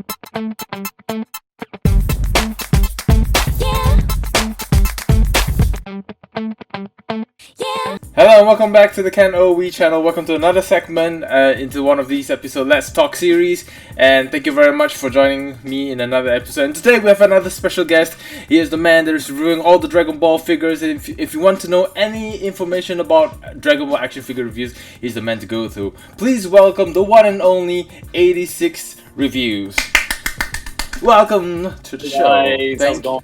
Hello and welcome back to the KenOhwee channel. Welcome to another segment into one of these episodes Let's Talk series, and thank you very much for joining me in another episode. And today we have another special guest. He is the man that is reviewing all the Dragon Ball figures, and if you want to know any information about Dragon Ball action figure reviews, he's the man to go to. Please welcome the one and only Eightysixed Reviews. Welcome to the show.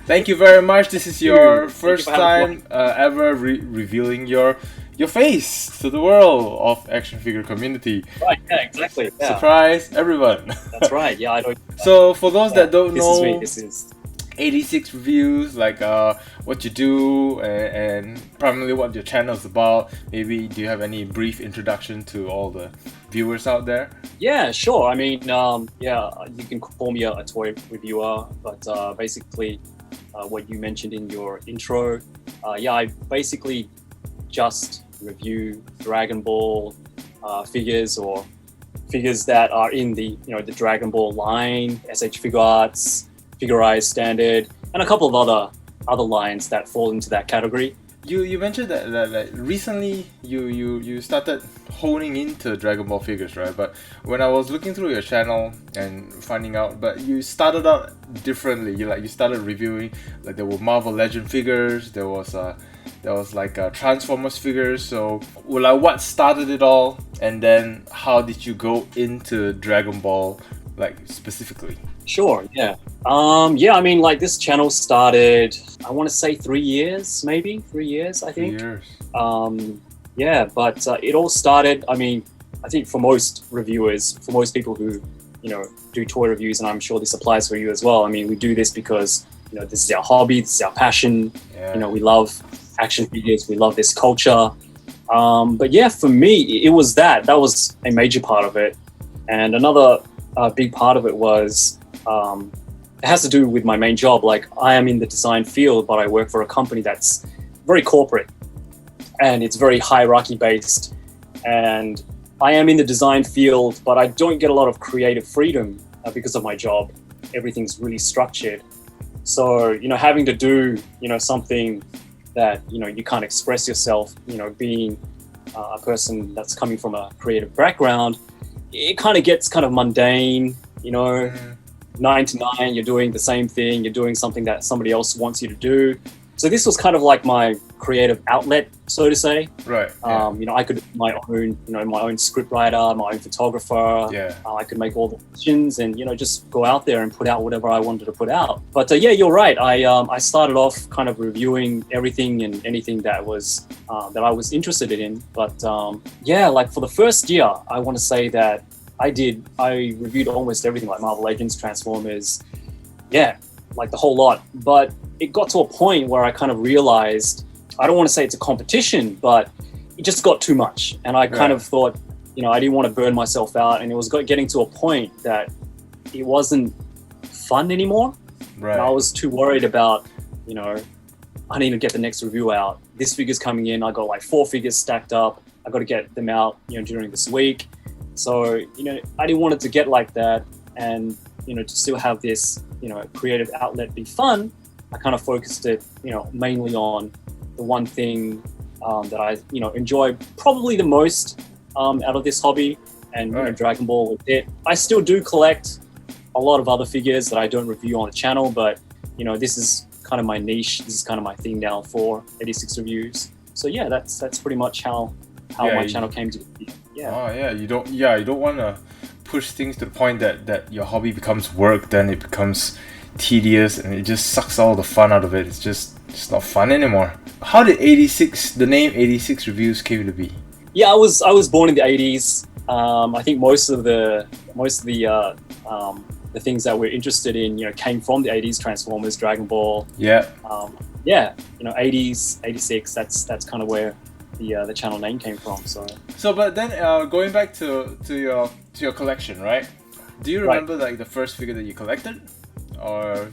Thank you very much. This is your first time ever revealing your face to the world of action figure community. Right, yeah, exactly. Yeah. Surprise everyone. That's right, yeah, I don't... So for those that don't know, this is Eightysixed Reviews, like what you do and primarily what your channel is about. Maybe do you have any brief introduction to all the viewers out there? Yeah, sure. I mean, yeah, you can call me a toy reviewer, but basically what you mentioned in your intro, yeah, I basically just review Dragon Ball figures, or figures that are in the the Dragon Ball line, SH Figure Arts, Figure Eyes Standard, and a couple of other lines that fall into that category. You mentioned that like recently you started honing into Dragon Ball figures, right? But when I was looking through your channel and finding out, but you started out differently. You started reviewing, like there were Marvel Legend figures, there was Transformers figures. So what started it all, and then how did you go into Dragon Ball, like specifically? Sure, yeah. Yeah, I mean, like this channel started, I want to say 3 years, maybe 3 years, I think. 3 years. Yeah, but it all started, I mean, I think for most reviewers, for most people who, do toy reviews, and I'm sure this applies for you as well. I mean, we do this because, this is our hobby, this is our passion. Yeah. We love action figures, we love this culture. But yeah, for me, it was that was a major part of it. And another big part of it was, it has to do with my main job. Like, I am in the design field, but I work for a company that's very corporate and it's very hierarchy based. And I am in the design field, but I don't get a lot of creative freedom because of my job. Everything's really structured. So, having to do, something that, you can't express yourself, being a person that's coming from a creative background, it kind of gets kind of mundane, 9 to 9, you're doing the same thing, you're doing something that somebody else wants you to do. So this was kind of like my creative outlet, so to say. Right. Yeah. I could be my own, my own script writer, my own photographer. Yeah. I could make all the decisions and, just go out there and put out whatever I wanted to put out. But yeah, you're right. I started off kind of reviewing everything and anything that was that I was interested in. But yeah, like for the first year, I want to say that I reviewed almost everything, like Marvel Legends, Transformers, yeah, like the whole lot. But it got to a point where I kind of realized, I don't want to say it's a competition, but it just got too much. And I kind of thought, I didn't want to burn myself out. And it was getting to a point that it wasn't fun anymore. Right. And I was too worried about, I need to get the next review out. This figure's coming in. I got like 4 figures stacked up. I got to get them out, during this week. So, I didn't want it to get like that, and, to still have this, creative outlet be fun. I kind of focused it, mainly on the one thing that I, enjoy probably the most out of this hobby, and Dragon Ball with it. I still do collect a lot of other figures that I don't review on the channel, but, this is kind of my niche. This is kind of my thing now for 86 Reviews. So yeah, that's pretty much how my channel came to be. Yeah. Oh yeah, you don't want to push things to the point that your hobby becomes work, then it becomes tedious and it just sucks all the fun out of it. It's just not fun anymore. How did the name 86 Reviews came to be? Yeah, I was born in the 80s. I think most of the things that we're interested in, came from the 80s, Transformers, Dragon Ball. Yeah. Yeah, 80s, 86, that's kind of where the channel name came from. So but then going back to your collection, right? Do you remember like the first figure that you collected, or?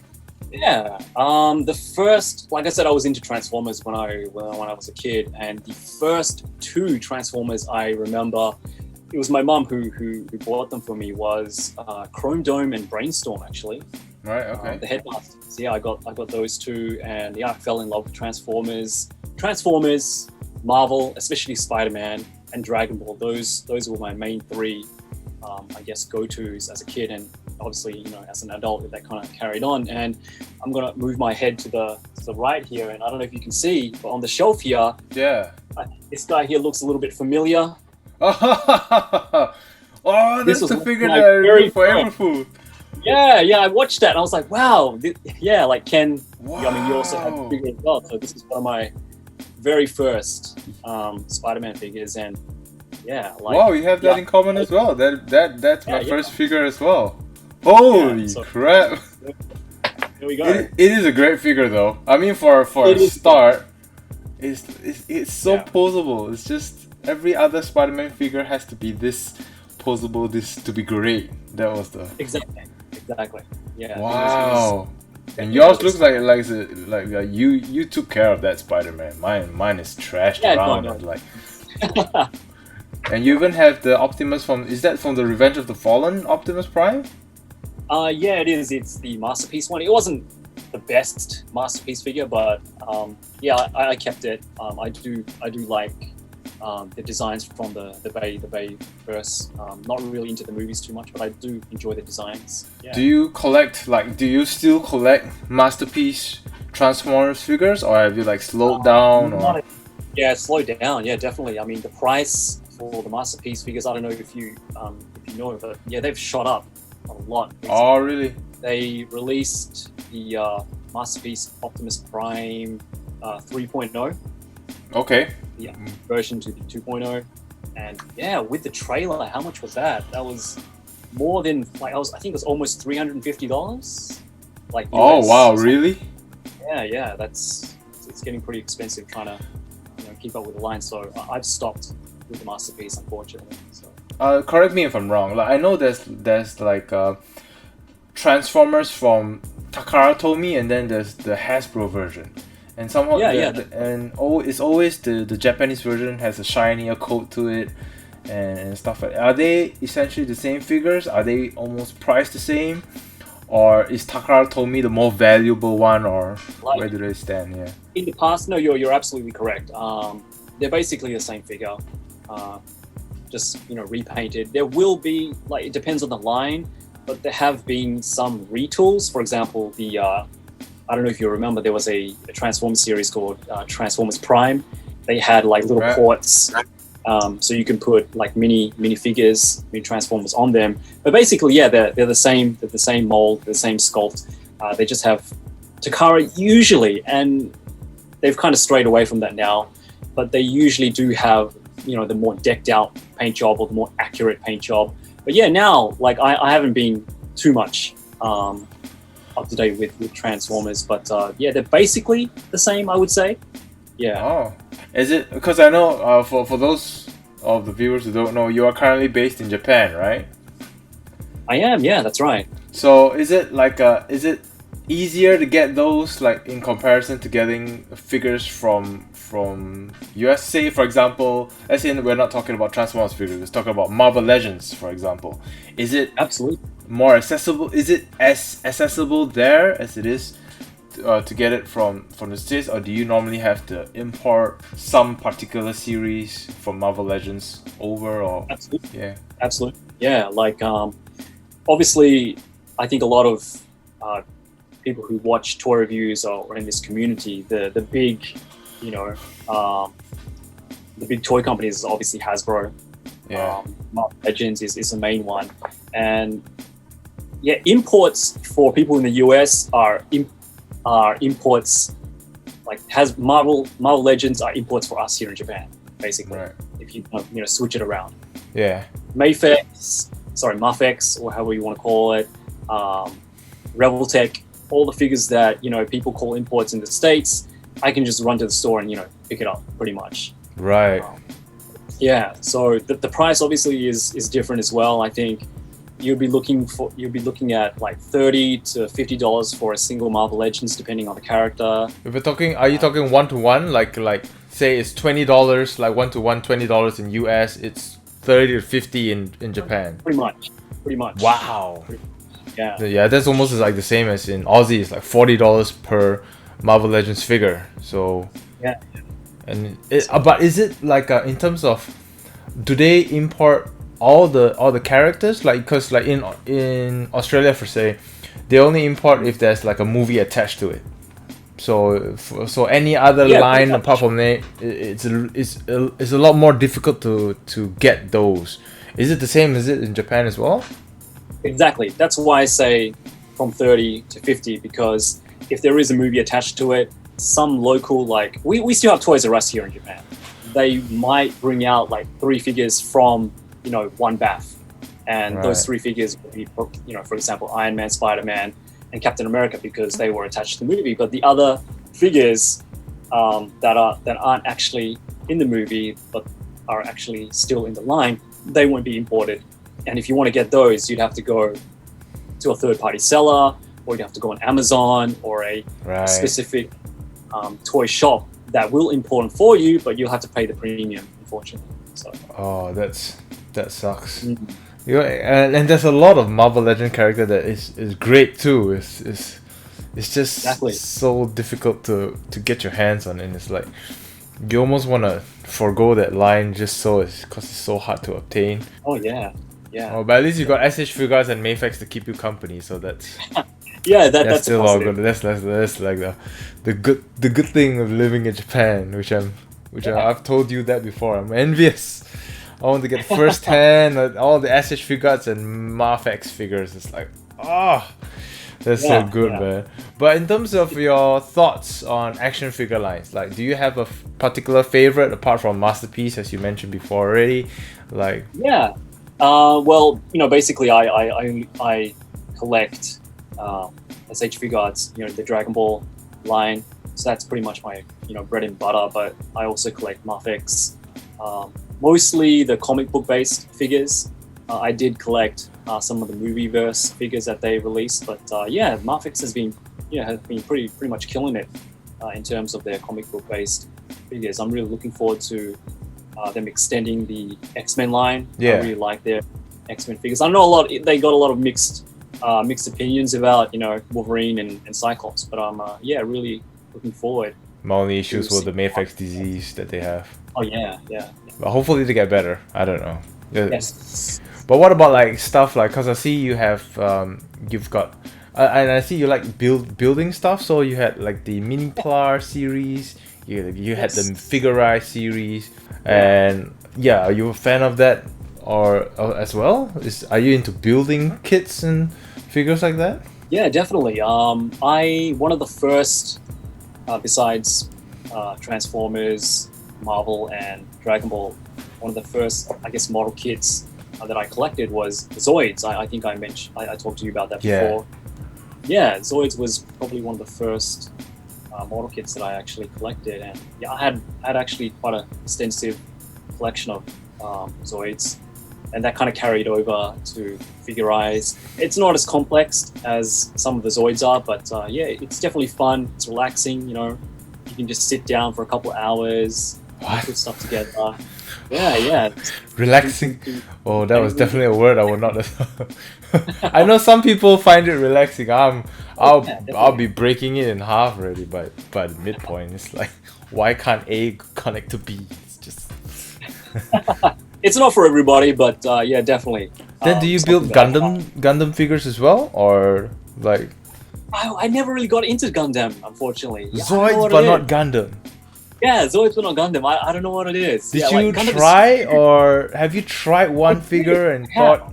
Yeah, the first, like I said, I was into Transformers when I was a kid, and the first 2 Transformers I remember it was my mum who bought them for me. Was Chrome Dome and Brainstorm actually. Right. Okay. The Headmasters. Yeah, I got those two, and yeah, I fell in love with Transformers, Marvel, especially Spider-Man and Dragon Ball. Those were my main three, I guess, go-tos as a kid, and obviously, as an adult, that kind of carried on. And I'm gonna move my head to the right here, and I don't know if you can see, but on the shelf here, Yeah. this guy here looks a little bit familiar. Oh, This that's was the figure my that I very remember forever food. Yeah, I watched that and I was like, wow, like Ken. Wow. I mean, you also have a figure as well. So this is one of my very first Spider-Man figures, and yeah, like, wow, you have that in common as well. That's my first figure as well. Holy crap! Here we go. It is a great figure though. I mean, for a start, it's so posable. It's just every other Spider-Man figure has to be this posable, this to be great. That was the exactly. Yeah. Wow. And yours looks like you took care of that Spider-Man. Mine is trashed around and like. And you even have the Optimus is that from the Revenge of the Fallen Optimus Prime? Yeah, it is. It's the Masterpiece one. It wasn't the best Masterpiece figure, but yeah, I kept it. I do like the designs from the Bay verse. Not really into the movies too much, but I do enjoy the designs. Yeah. Do you still collect Masterpiece Transformers figures, or have you like slowed down? Or? Yeah, slowed down. Yeah, definitely. I mean, the price for the Masterpiece figures, I don't know if you know, but yeah, they've shot up a lot recently. Oh, really? They released the Masterpiece Optimus Prime 3.0. Okay. Yeah, version to the 2.0, and yeah, with the trailer, how much was that? That was more than I think it was almost $350. Like US. Oh wow, really? Yeah, it's getting pretty expensive trying to keep up with the line. So I've stopped with the Masterpiece, unfortunately. So correct me if I'm wrong. Like I know there's like Transformers from Takara Tomy, and then there's the Hasbro version. And somehow, it's always the Japanese version has a shinier coat to it, and stuff like that. Are they essentially the same figures? Are they almost priced the same? Or is Takara Tomy the more valuable one, or where do they stand? Yeah. In the past, no, you're absolutely correct. They're basically the same figure, just repainted. There will be, like, it depends on the line, but there have been some retools. For example, I don't know if you remember, there was a Transformers series called Transformers Prime. They had like little ports, so you can put like mini figures, mini Transformers on them. But basically, yeah, they're the same. They're the same mold, the same sculpt. They just have Takara usually, and they've kind of strayed away from that now. But they usually do have the more decked out paint job or the more accurate paint job. But yeah, now like I haven't been too much up to date with Transformers, but yeah, they're basically the same, I would say. Yeah. Oh, is it? Because I know for those of the viewers who don't know, you are currently based in Japan, right? I am. Yeah, that's right. So is it is it easier to get those, like, in comparison to getting figures from US? Say, for example, let's say we're not talking about Transformers figures, we're talking about Marvel Legends, for example. Is it absolutely more accessible? Is it as accessible there as it is to get it from the States, or do you normally have to import some particular series from Marvel Legends over? Or absolutely, yeah. Like obviously, I think a lot of people who watch toy reviews or in this community, the big, the big toy companies is obviously Hasbro. Yeah. Marvel Legends is the main one, and yeah, imports for people in the US are imports, like Marvel Legends are imports for us here in Japan, basically. Right. If you switch it around. Yeah. Mafex, or however you want to call it, Revoltech, all the figures that people call imports in the States, I can just run to the store and pick it up pretty much. Right. Yeah. So the price obviously is different as well. I think you'll be looking at like $30 to $50 for a single Marvel Legends, depending on the character. If we're talking, are you talking one to one? Like say it's $20, like one to one, $20 in US. It's 30 to 50 in Japan. Pretty much. Wow. Yeah. Yeah, that's almost like the same as in Aussie. It's like $40 per Marvel Legends figure. So Yeah. and but is it like in terms of, do they import all the characters, like, because like in Australia for say, they only import if there's like a movie attached to it. So any other line apart from that, it's a lot more difficult to get those. Is it the same as it in Japan as well? Exactly. That's why I say from 30 to 50, because if there is a movie attached to it, some local, like we still have Toys R Us here in Japan. They might bring out like 3 figures from, one bath, and those 3 figures will be, for example, Iron Man, Spider-Man, and Captain America, because they were attached to the movie. But the other figures that aren't actually in the movie but are actually still in the line, they won't be imported. And if you want to get those, you'd have to go to a third-party seller, or you'd have to go on Amazon or a specific toy shop that will import them for you, but you'll have to pay the premium, unfortunately. So. Oh, that sucks. And there's a lot of Marvel Legend character that is great too. It's just so difficult to get your hands on, and it's like you almost want to forgo that line just because it's so hard to obtain. Oh yeah. Oh, but at least you got SH Figures and Mayfex to keep you company, so that's that's still all good. That's like the good thing of living in Japan, which I've told you that before. I'm envious. I want to get first hand all the SH Figures and Mayfex figures. It's like, that's so good, man. But in terms of your thoughts on action figure lines, like, do you have a particular favorite apart from Masterpiece, as you mentioned before already? Like, well, basically, I collect SH Figures, the Dragon Ball line. So that's pretty much my bread and butter. But I also collect Mayfex, mostly the comic book based figures. I did collect some of the movieverse figures that they released, but Mayfex has been pretty much killing it in terms of their comic book based figures. I'm really looking forward to them extending the X-Men line. I really like their X-Men figures. I know they got a lot of mixed opinions about Wolverine and Cyclops, but I'm really looking forward. My only issues were the Mayfex disease that they have. Oh yeah. But hopefully they get better. I don't know. Yes. But what about like stuff like, because I see you have you've got and I see you like building stuff. So you had like the Mini Plar series. You had the Figure series, and are you a fan of that or as well? Are you into building kits and figures like that? Yeah, definitely. One of the first, besides Transformers, Marvel, and Dragon Ball, one of the first, I guess, model kits that I collected was Zoids. I think I talked to you about that before. Yeah, Zoids was probably one of the first model kits that I actually collected, and I had actually quite an extensive collection of Zoids, and that kind of carried over to Figure-Eyes. It's not as complex as some of the Zoids are, but it's definitely fun. It's relaxing. You can just sit down for a couple of hours, put stuff together. Yeah. Relaxing. Oh, that was definitely a word I would not have. I know some people find it relaxing. I'll be breaking it in half already by the midpoint. It's like, why can't A connect to B? It's just it's not for everybody, but definitely. Then do you build Gundam figures as well, or like? I never really got into Gundam, unfortunately. Zoids, but not Gundam. Yeah, Zoids, but not Gundam. I don't know what it is. Did you try, or have you tried one figure and thought?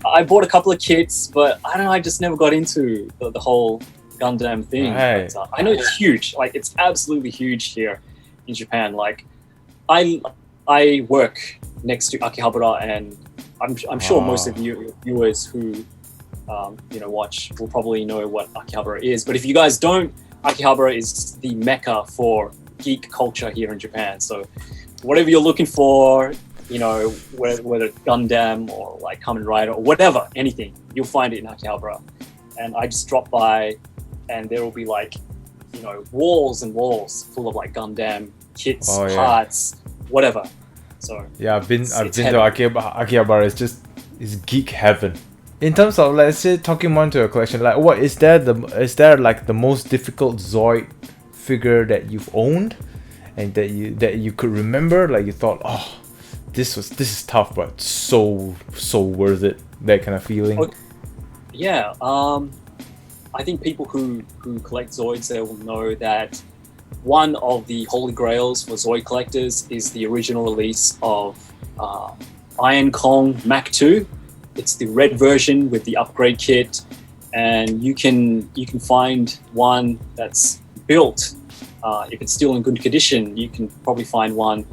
I bought a couple of kits, but I don't know. I just never got into the whole Gundam thing. Right. But, I know it's huge. Like, it's absolutely huge here in Japan. Like, I work next to Akihabara, and I'm sure most of you viewers who watch will probably know what Akihabara is. But if you guys don't, Akihabara is the mecca for geek culture here in Japan. So whatever you're looking for, whether it's Gundam or like Kamen Rider or whatever, anything, you'll find it in Akihabara. And I just drop by, and there will be like, walls and walls full of like Gundam kits, parts, whatever. So Yeah, I've been it's to heaven. Akihabara. It's geek heaven. In terms of, let's say, talking more into a collection, like what is there like the most difficult Zoid figure that you've owned and that you could remember, like you thought, oh, this is tough but so worth it, that kind of feeling? Okay. Yeah, I think people who collect Zoids, they will know that one of the holy grails for Zoid collectors is the original release of Iron Kong Mach 2. It's the red version with the upgrade kit, and you can find one that's built. If it's still in good condition, you can probably find one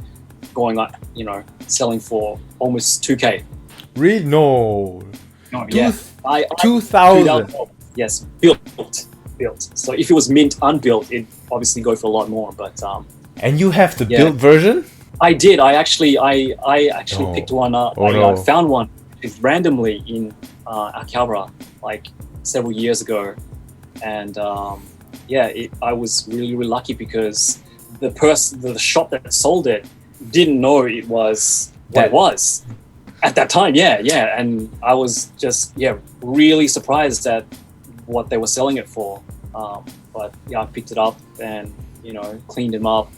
going up, selling for almost 2K. Really? No. Oh, yeah. 2,000. Yes, built. So if it was mint unbuilt, it'd obviously go for a lot more. But And you have the built version? I did. I actually picked one up. I found one randomly in Akihabara like several years ago, and I was really lucky because the shop that sold it didn't know it was what it was at that time. Yeah, and I was just really surprised at what they were selling it for. But yeah, I picked it up and cleaned him up.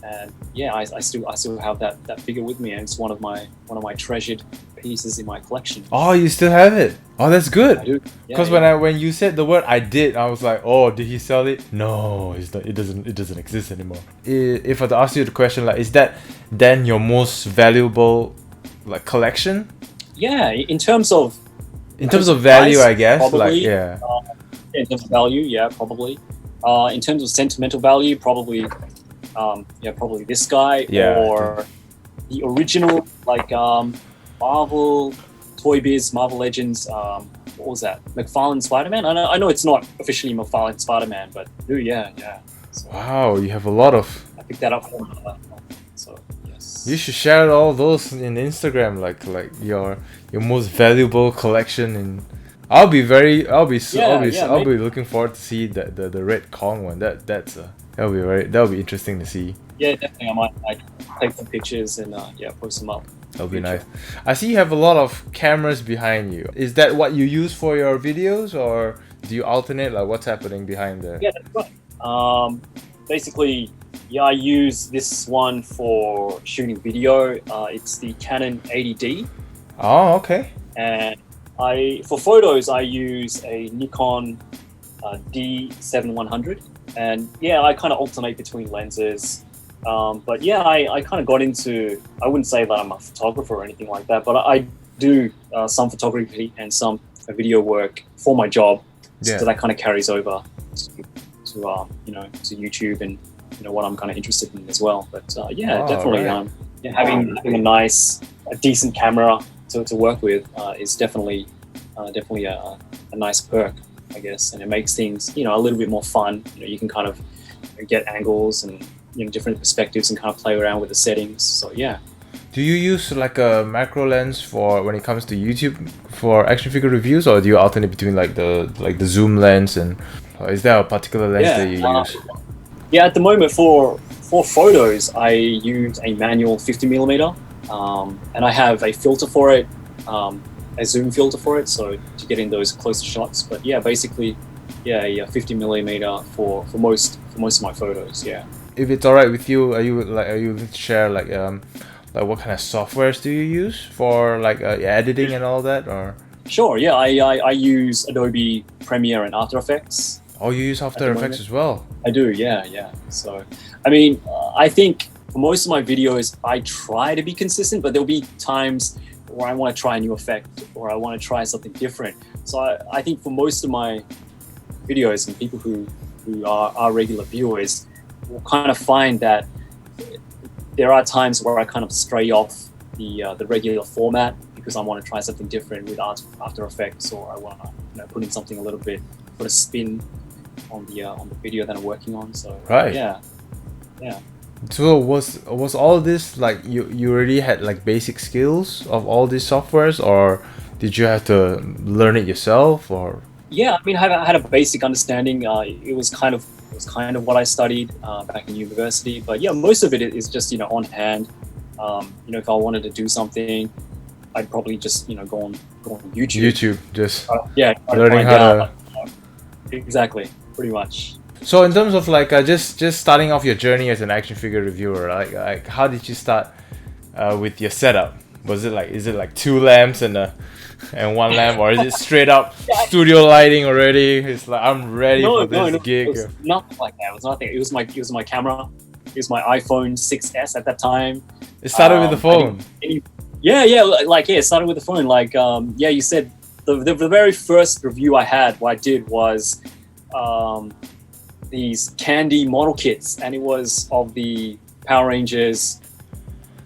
And yeah, I still have that figure with me, and it's one of my treasured pieces in my collection. Oh, you still have it? Oh, that's good. I do. Because when you said the word I was like, oh, did he sell it? No, it doesn't exist anymore. If I had to ask you the question, like, is that then your most valuable like collection? Yeah, in terms of value, price, I guess. Probably, like in terms of value, yeah, probably. In terms of sentimental value, probably. Probably this guy or the original, like Marvel Toy Biz, Marvel Legends. What was that? McFarlane Spider-Man. I know it's not officially McFarlane Spider-Man, but yeah. So, wow, you have a lot of. I picked that up from. So yes. You should share all those in Instagram, like your most valuable collection. And I'll be looking forward to see the Red Kong one. That'll be interesting to see. Yeah, definitely. I might take some pictures and post them up. That'll be nice. I see you have a lot of cameras behind you. Is that what you use for your videos, or do you alternate? Like, what's happening behind there? Yeah, that's right. Basically, I use this one for shooting video. It's the Canon 80D. Oh, okay. And for photos, I use a Nikon D7100. And yeah, I kind of alternate between lenses. But yeah, I kind of got into, I wouldn't say that I'm a photographer or anything like that, but I do some photography and some video work for my job. Yeah. So that kind of carries over to YouTube and what I'm kind of interested in as well. But definitely right. Having a decent camera to work with is definitely a nice perk, I guess, and it makes things a little bit more fun. You can kind of get angles and different perspectives and kind of play around with the settings. So yeah. Do you use like a macro lens for when it comes to YouTube for action figure reviews, or do you alternate between like the zoom lens, and is there a particular lens that you use? Yeah, at the moment for photos, I use a manual 50mm, and I have a filter for it, a zoom filter for it, so to get in those closer shots. But yeah, basically, a 50mm for most of my photos. Yeah. If it's alright with you, are you willing to share like what kind of softwares do you use for like editing and all that, or? Sure. Yeah, I use Adobe Premiere and After Effects. Oh, you use After Effects as well? I do. Yeah. So, I mean, I think for most of my videos, I try to be consistent, but there'll be times where I want to try a new effect or I want to try something different. So I think for most of my videos and people who are regular viewers will kind of find that there are times where I kind of stray off the regular format because I want to try something different with After Effects, or I want to put in something a little bit, put a spin on the video that I'm working on. So right. Yeah. So was all this like you already had like basic skills of all these softwares, or did you have to learn it yourself, or? Yeah, I mean, I had a basic understanding. It was kind of what I studied back in university. But yeah, most of it is just on hand. if I wanted to do something, I'd probably just go on YouTube. YouTube, just Yeah, learning how to. Exactly, pretty much. So in terms of like just starting off your journey as an action figure reviewer, like how did you start with your setup? Is it like 2 lamps and one lamp, or is it straight up studio lighting already? It's like I'm ready for this gig. It was nothing like that. It was nothing. It was my camera. It was my iPhone 6S at that time. It started with the phone. It started with the phone. You said the very first review I did was these candy model kits, and it was of the Power Rangers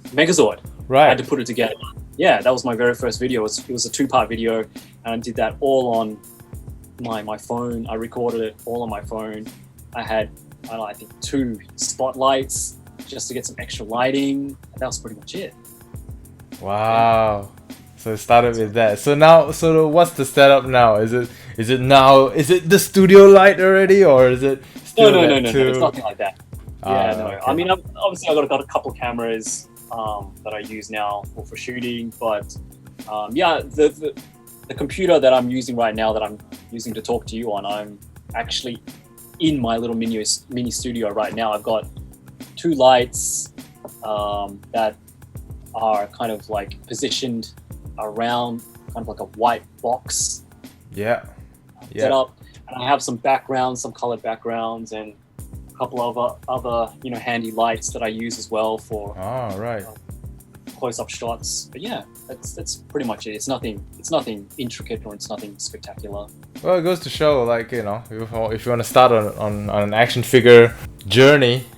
Megazord. Right. I had to put it together. Yeah, that was my very first video. It was a 2-part video, and I did that all on my phone. I recorded it all on my phone. I had, I think 2 spotlights just to get some extra lighting. That was pretty much it. Wow. So it started with that. So what's the setup now? Is it the studio light already, or is it still No. It's nothing like that. Yeah, no. Okay. I mean, obviously I got a couple cameras that I use now for shooting, but the computer that I'm using right now, that I'm using to talk to you on, I'm actually in my little mini studio right now. I've got 2 lights that are kind of like positioned around kind of like a white box. Yeah. Set up, and I have some backgrounds, some colored backgrounds, and a couple of other handy lights that I use as well for close-up shots. But yeah, that's pretty much it. It's nothing intricate, or it's nothing spectacular. Well, it goes to show, like, if you want to start on an action figure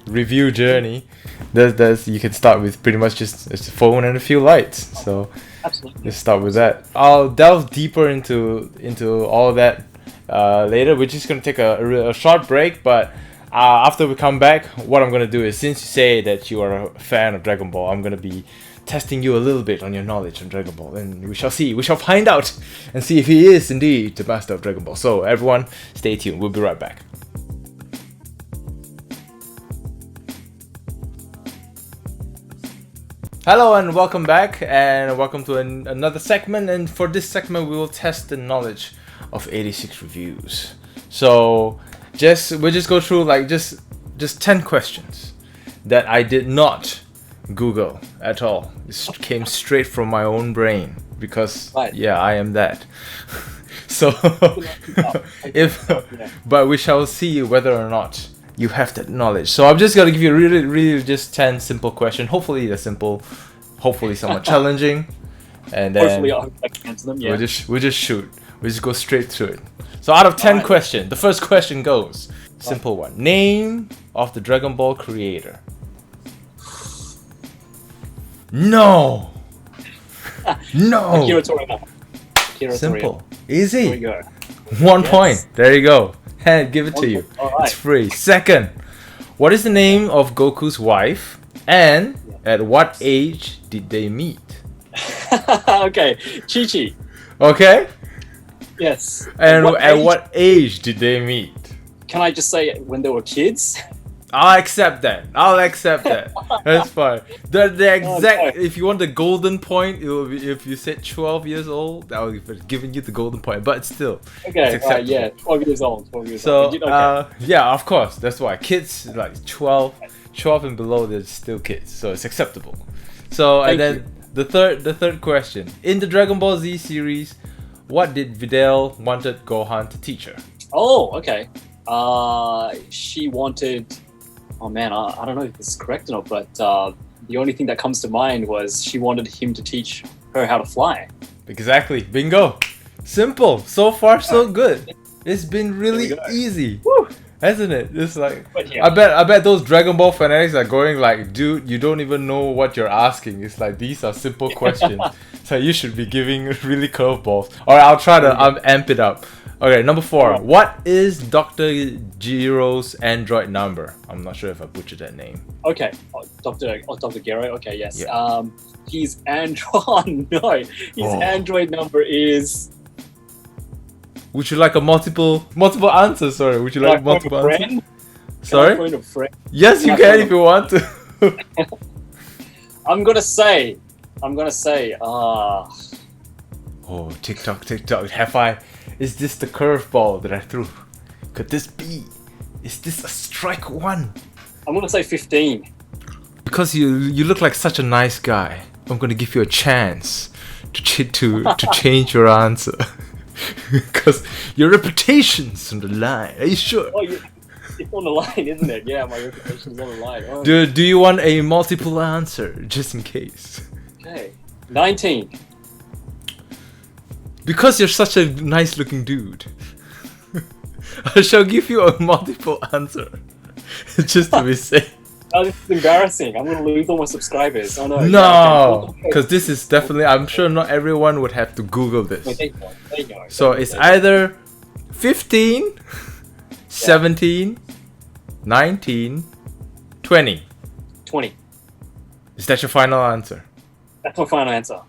review journey, there's you can start with pretty much just a phone and a few lights. So absolutely, just start with that. I'll delve deeper into all that later. We're just gonna take a short break, but after we come back, what I'm gonna do is, since you say that you are a fan of Dragon Ball, I'm gonna be testing you a little bit on your knowledge on Dragon Ball, and we shall find out and see if he is indeed the master of Dragon Ball. So everyone, stay tuned. We'll be right back. Hello and welcome back, and welcome to another segment. And for this segment, we will test the knowledge of 86 Reviews. So we'll just go through like just 10 questions that I did not Google at all. This came straight from my own brain, because I am that. So but we shall see whether or not you have that knowledge. So I'm just gonna give you really just 10 simple questions. Hopefully they're simple, hopefully somewhat challenging, and then hopefully I can answer them. Yeah. we'll just shoot. We just go straight through it. So out of 10 questions, the first question goes, simple one. Name of the Dragon Ball creator. No. Akira Toriyama. Simple. Easy. There we go. 1 point. There you go. And give it to you. Right. It's free. Second, what is the name of Goku's wife, and at what age did they meet? Okay, Chichi. Okay. Yes. And at what age did they meet? Can I just say when they were kids? I'll accept that. That's fine. The exact. If you want the golden point, it will be if you said 12 years old. I would have given you the golden point, but still. Okay. Right, yeah. 12 years old. So yeah, of course. That's why kids like 12 and below, they're still kids, so it's acceptable. So the third question, in the Dragon Ball Z series, what did Videl wanted Gohan to teach her? Oh, okay. She wanted. Oh man, I don't know if this is correct or not, but the only thing that comes to mind was she wanted him to teach her how to fly. Exactly. Bingo. Simple. So far, so good. It's been really easy. Woo. Hasn't it? It's like, yeah. I bet those Dragon Ball fanatics are going like, dude, you don't even know what you're asking. It's like, these are simple questions. So you should be giving really curveballs. Alright, I'll try to amp it up. Okay, number 4. What is Dr. Giro's android number? I'm not sure if I butchered that name. Okay, Dr. Gero. Okay, yes. Yeah. His android. No, his android number is. Would you like a multiple answers? Sorry, would you like multiple answers? Sorry. Friend? Yes, you can if you want to. I'm gonna say. Oh, TikTok. Is this the curveball that I threw? Could this be? Is this a strike one? I'm gonna say 15. Because you look like such a nice guy, I'm gonna give you a chance to change your answer. Because your reputation's on the line. Are you sure? Oh, it's on the line, isn't it? Yeah, my reputation's on the line. Oh. Do you want a multiple answer, just in case? Okay. 19. Because you're such a nice looking dude, I shall give you a multiple answer. Just to be safe. Oh, this is embarrassing. I'm gonna lose all my subscribers. Oh no. No! Because this is definitely, I'm sure not everyone would have to Google this. Wait, there you go. So it's either 15, 17, 19, 20. 20. Is that your final answer? That's my final answer.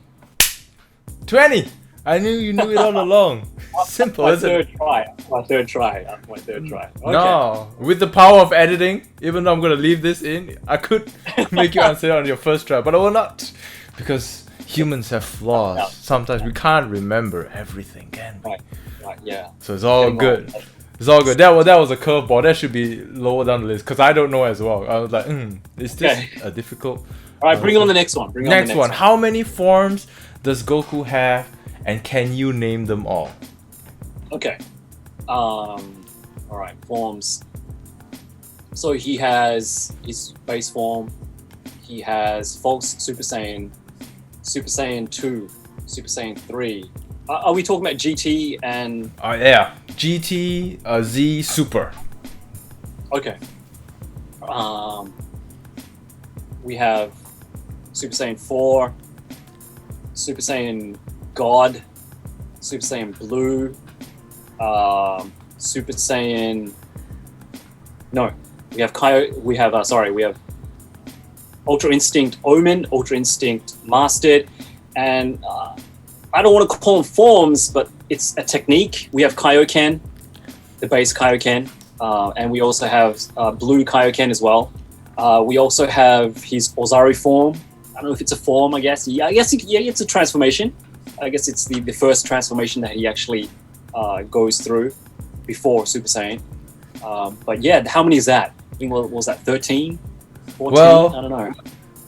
20! I knew you knew it all along. Simple, isn't it? My third try. Okay. No, with the power of editing, even though I'm gonna leave this in, I could make you answer it on your first try, but I will not. Because humans have flaws. No. Sometimes we can't remember everything, can we? Right, yeah. So it's all good. It's all good. That was a curveball. That should be lower down the list because I don't know as well. I was like, is this a difficult? Alright, bring on the next one. Next one. How many forms does Goku have, and can you name them all? Okay. Alright, forms. So he has his base form. He has false Super Saiyan, Super Saiyan 2, Super Saiyan 3. Are we talking about GT and... Yeah. GT, Z, Super. Okay. We have Super Saiyan 4, Super Saiyan God, Super Saiyan Blue, Super Saiyan... No, we have we have Ultra Instinct Omen, Ultra Instinct Mastered, and I don't want to call them forms, but it's a technique. We have Kaioken, the base Kaioken, and we also have Blue Kaioken as well. We also have his Ozari form. I don't know if it's a form, I guess. Yeah, I guess it's a transformation. I guess it's the first transformation that he actually goes through before Super Saiyan. But yeah, how many is that? I think, what was that, 13? 14? Well, I don't know.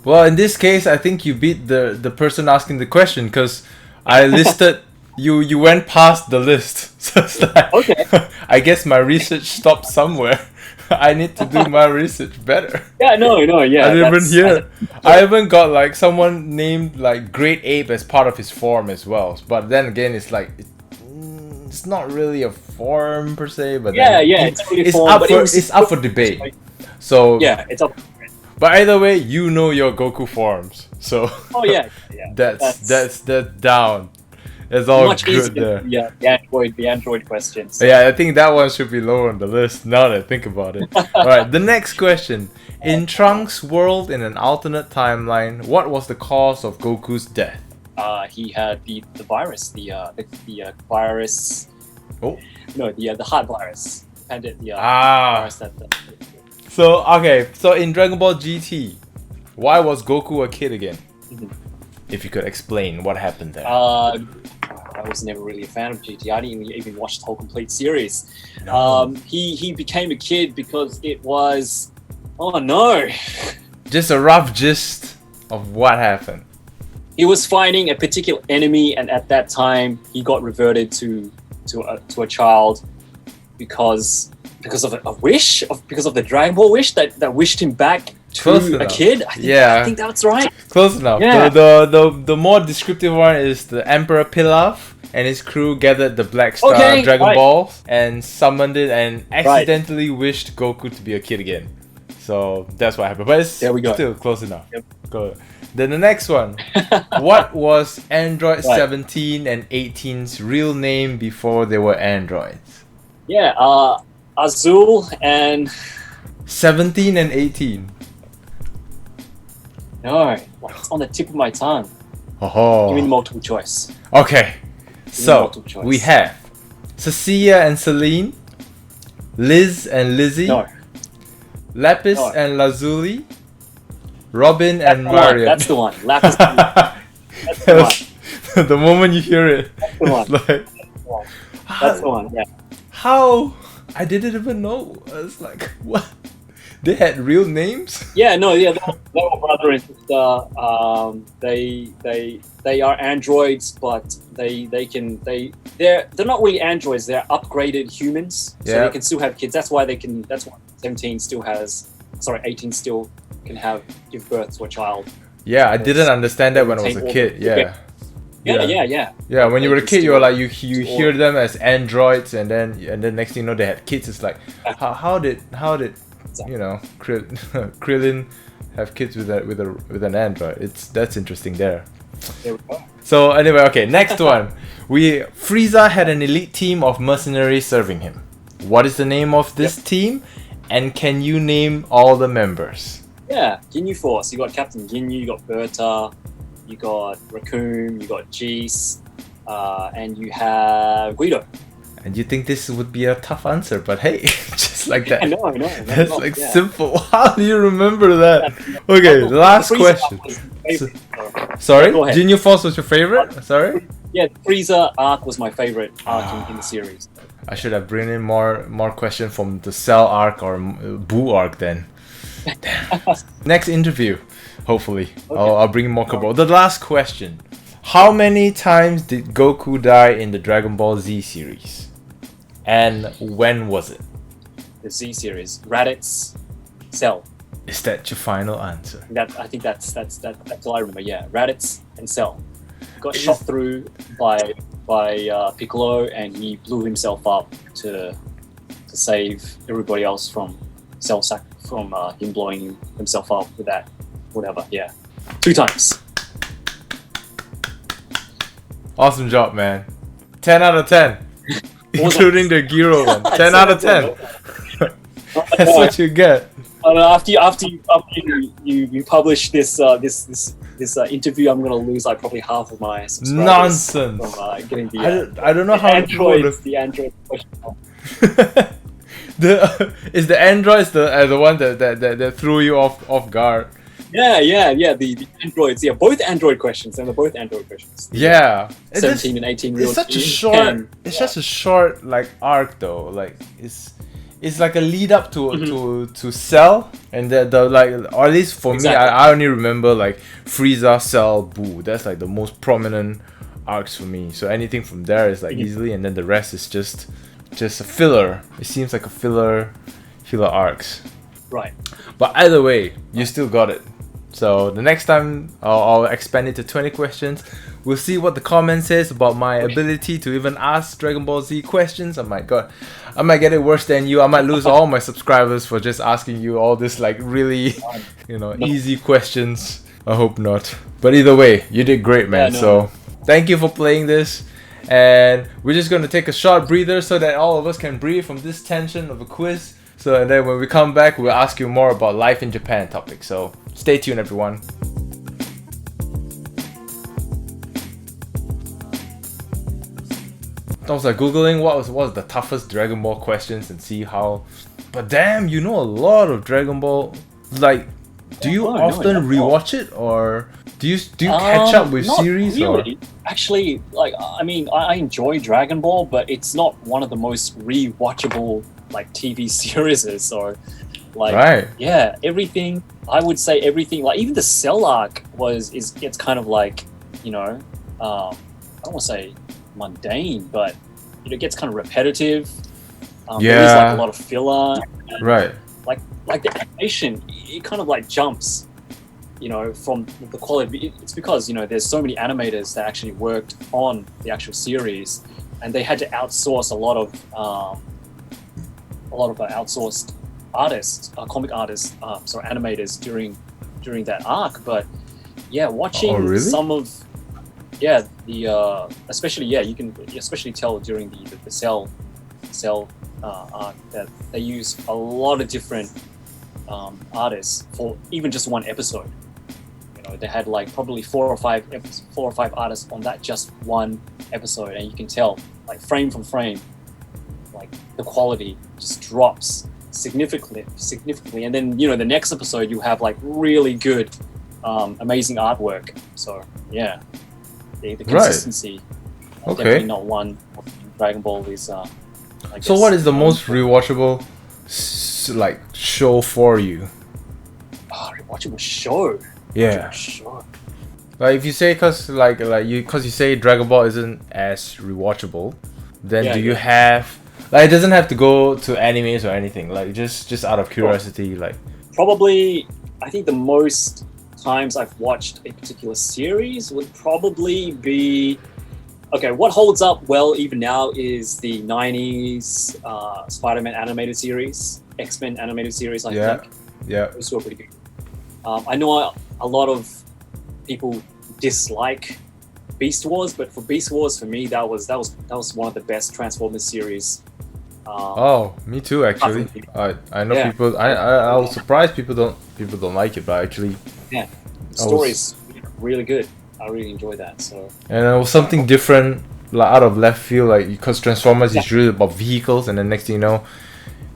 Well, in this case, I think you beat the person asking the question because I listed... You went past the list. So it's like, okay. I guess my research stopped somewhere. I need to do my research better. Yeah, no, yeah. I even got like someone named like Great Ape as part of his form as well. But then again, it's like it's not really a form per se. But it's up for debate. So yeah, it's up. But either way, you know your Goku forms. So that's down. It's all much good there. Yeah, the Android questions. Yeah, I think that one should be lower on the list now that I think about it. Alright, the next question. In Trunks' world in an alternate timeline, what was the cause of Goku's death? He had the virus, the virus. Oh. No, the heart virus. And the virus that. So in Dragon Ball GT, why was Goku a kid again? Mm-hmm. If you could explain what happened there. I was never really a fan of GT. I didn't even watch the whole complete series. No. He became a kid because it was... Oh no! Just a rough gist of what happened. He was fighting a particular enemy, and at that time he got reverted to a child because of a wish, because of the Dragon Ball wish that wished him back to a kid. I think that's right. Close enough. Yeah. The more descriptive one is the Emperor Pilaf and his crew gathered the Black Star Dragon Ball and summoned it and accidentally wished Goku to be a kid again. So that's what happened. But it's still close enough. Yep. Go. Then the next one. What was Android 17 and 18's real name before they were androids? Yeah, Azul and... 17 and 18. No, it's on the tip of my tongue. Oh. Give me the multiple choice. Okay. So, we have Cecilia and Celine, Liz and Lizzie, Lapis and Lazuli, Robin and Marion. That's the one. Lapis. That's the one. The moment you hear it, That's the one. it's like, That's the one. Yeah. how? I didn't even know. I was like, what? They had real names? Yeah. No. Yeah. They were brother and sister. They are androids, but they're not really androids. They're upgraded humans, so they can still have kids. That's why 17 still has. Sorry, 18 still can give birth to a child. Yeah, I didn't understand that when I was a kid. Yeah. Yeah. When you were a kid, you were like you hear them as androids, and then next thing you know they had kids. It's like, how did you know Krillin have kids with an android? That's interesting there. There we go. So anyway, okay, next one. Frieza had an elite team of mercenaries serving him. What is the name of this team? And can you name all the members? Yeah, Ginyu Force. You got Captain Ginyu, you got Berta, you got Raccoon, you got Jeez, and you have Guido. And you think this would be a tough answer, but hey, just like that. No. That's like simple. How do you remember that? Okay, last question. Sorry? Ginyu Force was your favorite? Sorry? Yeah, Frieza arc was my favorite arc in the series. I should have bring in more questions from the Cell arc or Boo arc then. Next interview, hopefully. Okay. I'll bring more couple. The last question. How many times did Goku die in the Dragon Ball Z series? And when was it? The Z series. Raditz, Cell. Is that your final answer? I think that's all I remember. Yeah, Raditz and Cell got shot through by Piccolo, and he blew himself up to save everybody else from him blowing himself up with that whatever. Yeah, 2 times. Awesome job, man. 10 out of 10, including the Giro one. 10 out of 10. That's what you get. After you publish this interview, I'm gonna lose like probably half of my subscribers. Nonsense. From, getting I don't know how the Android question. Is the androids the one that threw you off guard? Yeah. The androids. Yeah, both Android questions, and they're both Android questions. Yeah. 17 and 18. It's such a short. It's just a short like arc though. Like it's like a lead up to Cell, and the like, or at least for me, I only remember like Frieza, Cell, Boo. That's like the most prominent arcs for me. So anything from there is like easily, and then the rest is just a filler. It seems like a filler arcs. Right. But either way, you still got it. So the next time I'll expand it to 20 questions. We'll see what the comment says about my ability to even ask Dragon Ball Z questions. I might get it worse than you. I might lose all my subscribers for just asking you all this like really, easy questions. I hope not. But either way, you did great, man. Yeah, so thank you for playing this. And we're just going to take a short breather so that all of us can breathe from this tension of a quiz. So and then when we come back, we'll ask you more about life in Japan topic. So stay tuned, everyone. I was like Googling what was the toughest Dragon Ball questions and see how. But damn, you know a lot of Dragon Ball. Like, do you often rewatch it, or do you catch up with series? Really. Or? Actually, like, I mean, I enjoy Dragon Ball, but it's not one of the most rewatchable like TV series or like everything. I would say everything, like even the Cell arc it's kind of like, I don't want to say mundane, but it gets kind of repetitive. There's like a lot of filler. Right. Like the animation, it kind of like jumps, from the quality. It's because there's so many animators that actually worked on the actual series, and they had to outsource a lot of outsourced artists, comic artists, animators during that arc. But watching some of especially you can especially tell during the Cell arc that they use a lot of different artists for even just one episode. They had like probably four or five artists on that just one episode, and you can tell like frame from frame, like the quality just drops significantly. And then the next episode you have like really good amazing artwork. So yeah, the Right. consistency. Okay. Definitely not one. Dragon Ball is. I So guess, what is the most rewatchable like show for you? rewatchable show? Yeah. Rewatchable show. Like if you say cause you say Dragon Ball isn't as rewatchable, then Yeah, do you yeah. have like it doesn't have to go to animes or anything, like just out of curiosity, like Probably, I think the most times I've watched a particular series would probably be. Okay, what holds up well even now is the 90s Spider-Man animated series, X-Men animated series, I think. yeah. Those were pretty good. I know a lot of people dislike Beast Wars, but for Beast Wars, for me, that was one of the best Transformers series. Oh, me too actually. I know Yeah. people I was surprised people don't like it, but actually Yeah, stories really good. I really enjoy that. So and it was something different, like out of left field, like because Transformers is really about vehicles, and then next thing you know,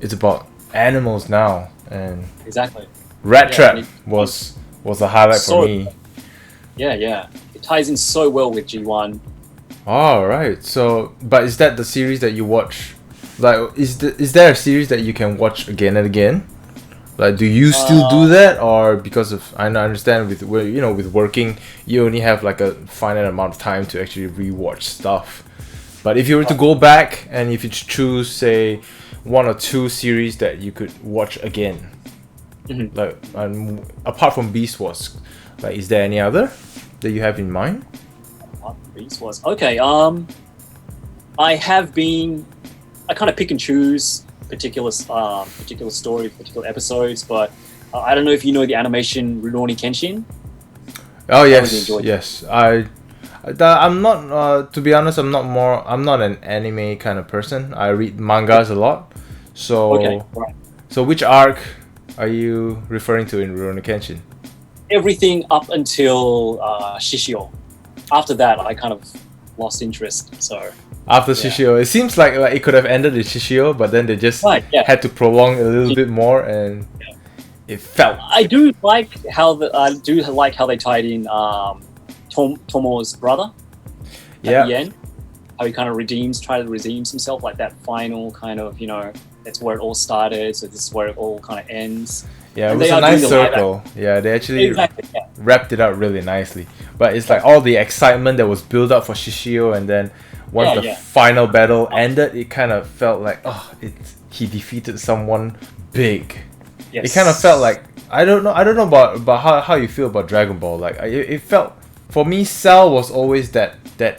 it's about animals now. And exactly. Rat Yeah, Trap and was a highlight for me. Yeah, it ties in so well with G1. All right. So, but is that the series that you watch? Like, is there a series that you can watch again and again? Like, do you still do that, or because of I understand with with working, you only have like a finite amount of time to actually rewatch stuff. But if you were to go back and if you choose, say, one or two series that you could watch again, like apart from Beast Wars, like, is there any other that you have in mind? Beast Wars. Okay. I kind of pick and choose particular story, particular episodes, but I don't know if you know the animation Rurouni Kenshin. Oh really yes, enjoyed yes. I'm not. To be honest, I'm not an anime kind of person. I read mangas a lot. So Okay, right. so which arc are you referring to in Rurouni Kenshin? Everything up until Chichio. After that, I kind of lost interest. So After Yeah. Chichio, it seems like it could have ended with Chichio, but then they just Right, yeah. had to prolong a little bit more, and it felt. I do like how they tied in Tomo's brother at the end. How he kind of tries to redeem himself, like that final kind of, that's where it all started, so this is where it all kind of ends. Yeah, it And was they a are nice doing the live circle. Yeah, they actually Exactly, yeah. wrapped it up really nicely. But it's like all the excitement that was built up for Chichio, and then once the final battle ended, it kind of felt like he defeated someone big. Yes. It kind of felt like I don't know about how you feel about Dragon Ball. Like it felt for me, Cell was always that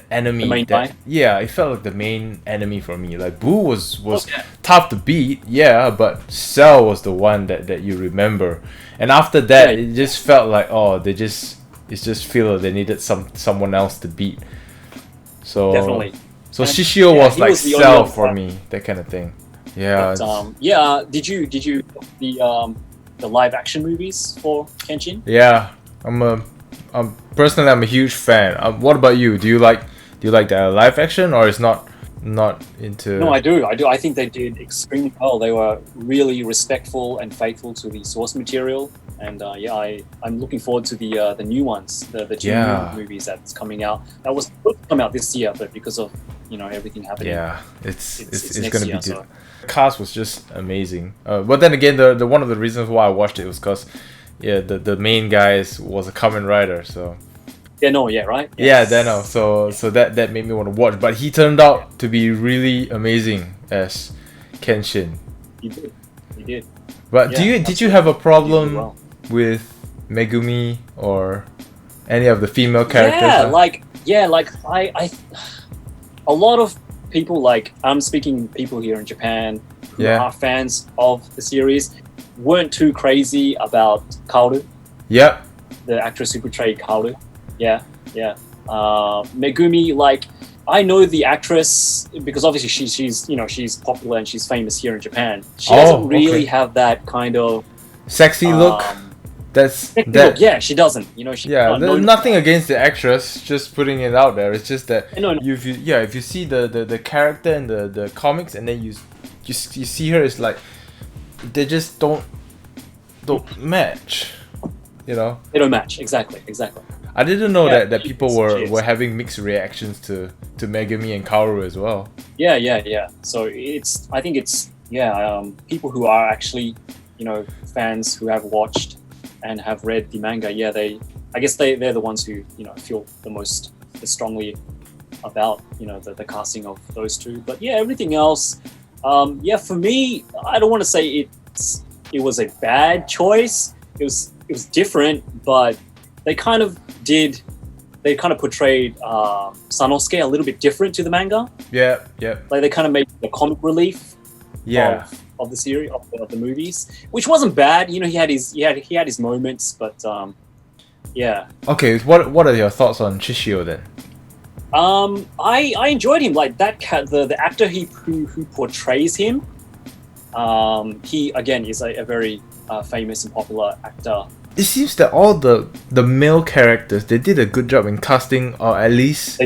enemy. The main guy? Yeah, it felt like the main enemy for me. Like Boo was tough to beat, yeah, but Cell was the one that you remember. And after that, it just felt like it just feel like they needed someone else to beat. So Definitely. So Chichio was he like was the only Cell one for that- me, that kind of thing. Yeah. But, did you the live action movies for Kenshin? Yeah, I'm personally I'm a huge fan. What about you? Do you like the live action, or is not into? No, I do. I think they did extremely well. They were really respectful and faithful to the source material. And I'm looking forward to the new ones, the two new movies that's coming out. That was supposed to come out this year, but because of everything happening, it's next gonna year, be. so. The cast was just amazing. But then again, the one of the reasons why I watched it was because the main guy was a Kamen Rider, so. Right? Yeah, Deno. So that made me want to watch. But he turned out to be really amazing as Kenshin. He did. But did you have a problem well. with Megumi or any of the female characters? I a lot of people, like, I'm speaking people here in Japan who are fans of the series, weren't too crazy about Kaoru. Yep. The actress who portrayed Kaoru. Yeah. Megumi, like, I know the actress because obviously she's popular and she's famous here in Japan. She doesn't really have that kind of sexy look. Look. Yeah, she doesn't. There's nothing against the actress. Just putting it out there. It's just that if you see the character in the comics, and then you see her, it's like they just don't match. You know, They don't match. Exactly. I didn't know Yeah, that people were having mixed reactions to Megami and Kaoru as well. Yeah. So I think it's people who are actually, fans who have watched and have read the manga. Yeah, I guess they're the ones who feel the strongly about the casting of those two. But yeah, everything else, for me, I don't want to say it was a bad choice. It was different, but they kind of portrayed Sanosuke a little bit different to the manga. Yeah. Like they kind of made the comic relief of the series of the movies, which wasn't bad. He had his moments, but yeah. Okay, what are your thoughts on Chichio then? I enjoyed him. Like that the actor who portrays him. He again is a very famous and popular actor. It seems that all the male characters, they did a good job in casting, or at least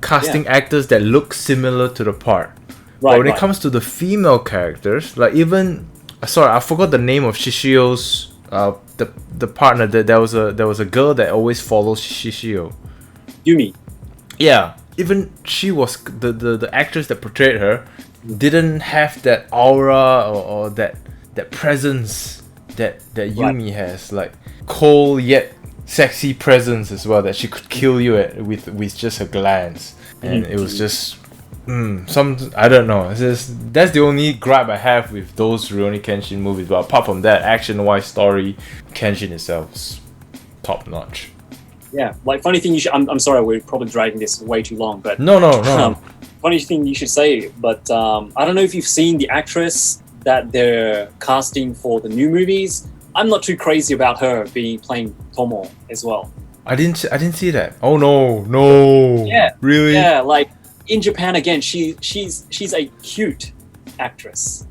casting actors that look similar to the part. But when it comes to the female characters, like even I forgot the name of Chichio's the partner. That there was a girl that always follows Chichio. Yumi. Yeah, even she was the actress that portrayed her didn't have that aura or that presence that Yumi has, like cold yet sexy presence as well, that she could kill you with just her glance. And it was just I don't know. That's the only gripe I have with those Rurouni Kenshin movies. But apart from that, action-wise story, Kenshin itself is top notch. Yeah, like funny thing I'm sorry, we're probably dragging this way too long, but no. Funny thing you should say, but I don't know if you've seen the actress that they're casting for the new movies. I'm not too crazy about her playing Tomo as well. I didn't see that. Oh no. Yeah. Really? Yeah, like in Japan again, she's a cute actress.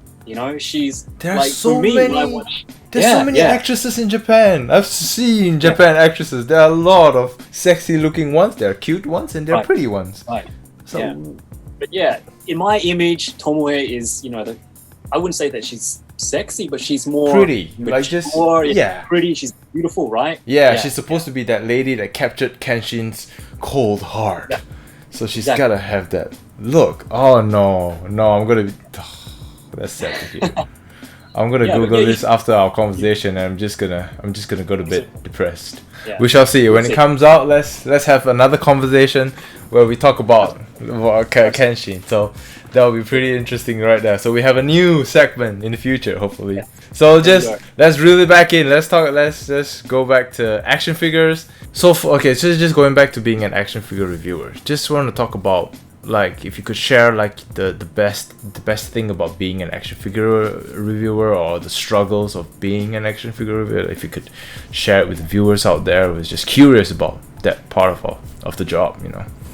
She's there are like so for me many. when I watch. There's so many actresses in Japan. I've seen Japan actresses. There are a lot of sexy looking ones. There are cute ones and there are pretty ones. Right. So, But yeah, in my image, Tomoe is I wouldn't say that she's sexy, but she's more pretty, mature, like just pretty. She's beautiful, right? Yeah, she's supposed to be that lady that captured Kenshin's cold heart. Yeah. So she's gotta have that look. Oh no, I'm gonna be. That's sad to hear. I'm gonna Google this after our conversation, and I'm just gonna go to bed depressed. Yeah. We shall see. When it comes out, let's have another conversation where we talk about Kenshin. So that'll be pretty interesting right there. So we have a new segment in the future, hopefully. Yeah. So let's reel it back in. Let's just go back to action figures. So just going back to being an action figure reviewer. Just want to talk about, like, if you could share like the best thing about being an action figure reviewer, or the struggles of being an action figure reviewer. If you could share it with viewers out there who is just curious about that part of the job,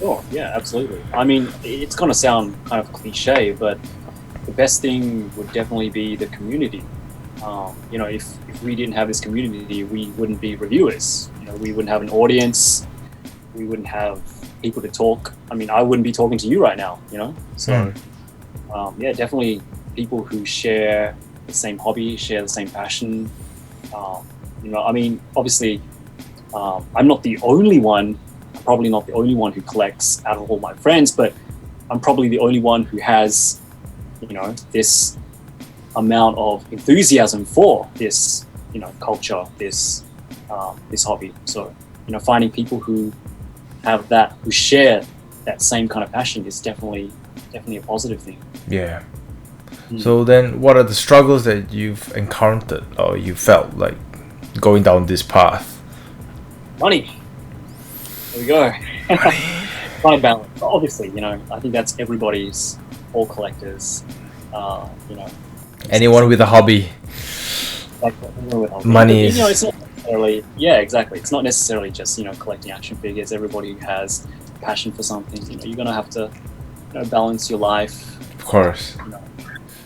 Oh yeah, absolutely. I mean, it's gonna sound kind of cliche, but the best thing would definitely be the community. If we didn't have this community, we wouldn't be reviewers. We wouldn't have an audience. We wouldn't have people to talk. I mean, I wouldn't be talking to you right now. So definitely people who share the same hobby, share the same passion. I mean, obviously, I'm not the only one. I'm probably not the only one who collects out of all my friends, but I'm probably the only one who has, this amount of enthusiasm for this, culture, this hobby. So, finding people who have that, who share that same kind of passion is definitely a positive thing. Yeah. So then, what are the struggles that you've encountered or you felt like going down this path? Money. There we go. Money balance. Obviously, I think that's everybody's, all collectors. Anyone with a hobby. Money is. It's not necessarily. Yeah, exactly. It's not necessarily just collecting action figures. Everybody who has passion for something, you're gonna have to balance your life. Of course.